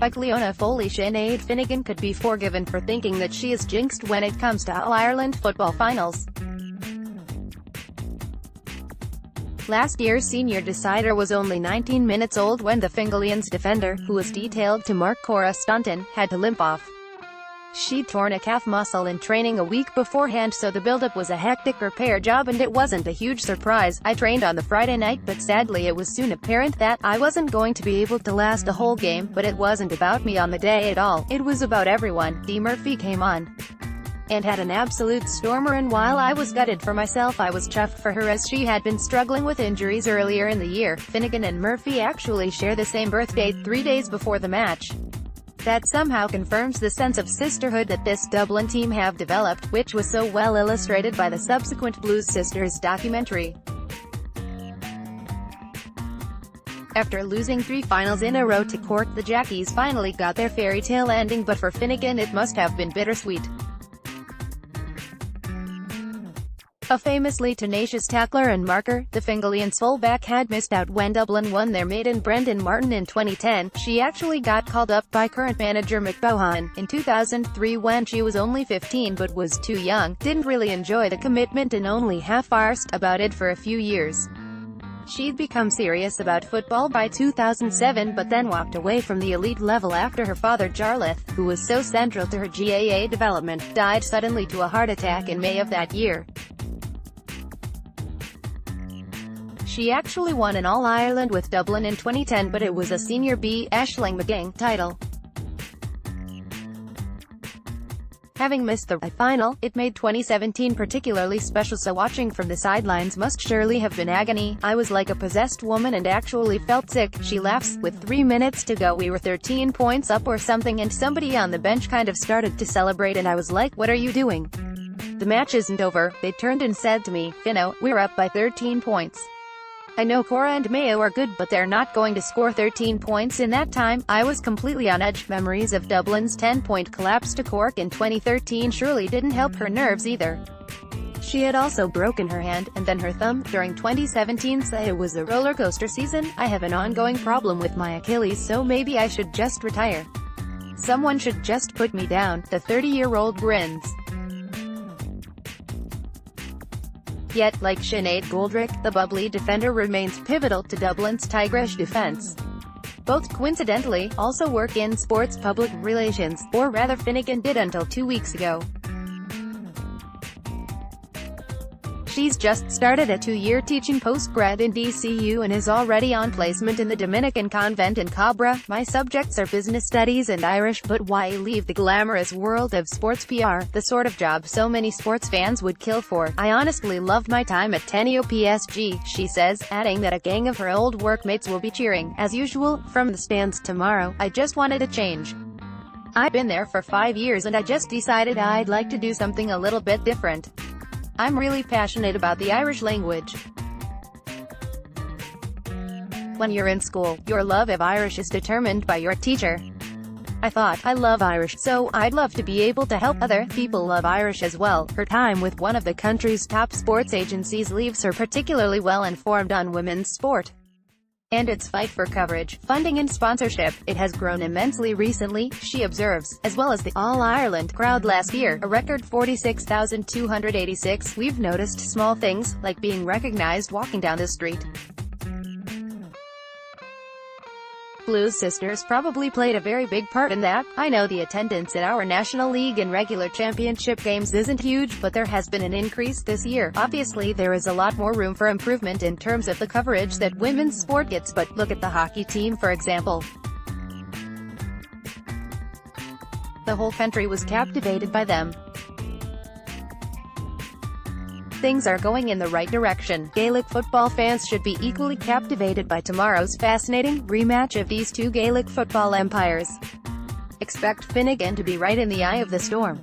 by Cliona FoleySinead Finnegan could be forgiven for thinking that she is jinxed when it comes to All-Ireland football finals. Last year's senior decider was only 19 minutes old when the Fingallians defender, who was detailed to mark Cora Staunton, had to limp off. She'd torn a calf muscle in training a week beforehand, so the build-up was a hectic repair job and it wasn't a huge surprise. I trained on the Friday night, but sadly it was soon apparent that I wasn't going to be able to last a whole game. But it wasn't about me on the day at all, it was about everyone. Dee Murphy came on and had an absolute stormer, and while I was gutted for myself, I was chuffed for her, as she had been struggling with injuries earlier in the year. Finnegan and Murphy actually share the same birthday, 3 days before the match. That somehow confirms the sense of sisterhood that this Dublin team have developed, which was so well illustrated by the subsequent Blues Sisters documentary. After losing 3 finals in a row to Cork, the Jackies finally got their fairy tale ending, but for Finnegan it must have been bittersweet. A famously tenacious tackler and marker, the Fingallians fullback had missed out when Dublin won their maiden Brendan Martin in 2010. She actually got called up by current manager Mick Bohan in 2003 when she was only 15 but was too young, didn't really enjoy the commitment and only half-arsed about it for a few years. She'd become serious about football by 2007 but then walked away from the elite level after her father Jarlath, who was so central to her GAA development, died suddenly to a heart attack in May of that year. She actually won an All-Ireland with Dublin in 2010, but it was a Senior B. Aisling McGing title. Having missed the final, it made 2017 particularly special, so watching from the sidelines must surely have been agony. I was like a possessed woman and actually felt sick, she laughs. With 3 minutes to go we were 13 points up or something and somebody on the bench kind of started to celebrate and I was like, what are you doing? The match isn't over. They turned and said to me, Finno, we're up by 13 points. I know Cora and Mayo are good, but they're not going to score 13 points in that time. I was completely on edge. Memories of Dublin's 10-point collapse to Cork in 2013 surely didn't help her nerves either. She had also broken her hand, and then her thumb, during 2017, so it was a roller coaster season. I have an ongoing problem with my Achilles, so maybe I should just retire. Someone should just put me down. The 30-year-old grins. Yet, like Sinead Goldrick, the bubbly defender remains pivotal to Dublin's Tigerish defence. Both, coincidentally, also work in sports public relations, or rather Finnegan did until 2 weeks ago. She's just started a 2-year teaching postgrad in DCU and is already on placement in the Dominican convent in Cabra. My subjects are business studies and Irish, but why leave the glamorous world of sports PR, the sort of job so many sports fans would kill for? I honestly loved my time at Teneo PSG, she says, adding that a gang of her old workmates will be cheering, as usual, from the stands tomorrow. I just wanted a change. I've been there for 5 years and I just decided I'd like to do something a little bit different. I'm really passionate about the Irish language. When you're in school, your love of Irish is determined by your teacher. I thought, I love Irish, so I'd love to be able to help other people love Irish as well. Her time with one of the country's top sports agencies leaves her particularly well informed on women's sport and its fight for coverage, funding and sponsorship. It has grown immensely recently, she observes, as well as the All-Ireland crowd last year, a record 46,286. We've noticed small things, like being recognized walking down the street. Blues Sisters probably played a very big part in that. I know the attendance at our National League and regular championship games isn't huge, but there has been an increase this year. Obviously there is a lot more room for improvement in terms of the coverage that women's sport gets, but look at the hockey team for example. The whole country was captivated by them. Things are going in the right direction. Gaelic football fans should be equally captivated by tomorrow's fascinating rematch of these two Gaelic football empires. Expect Finnegan to be right in the eye of the storm.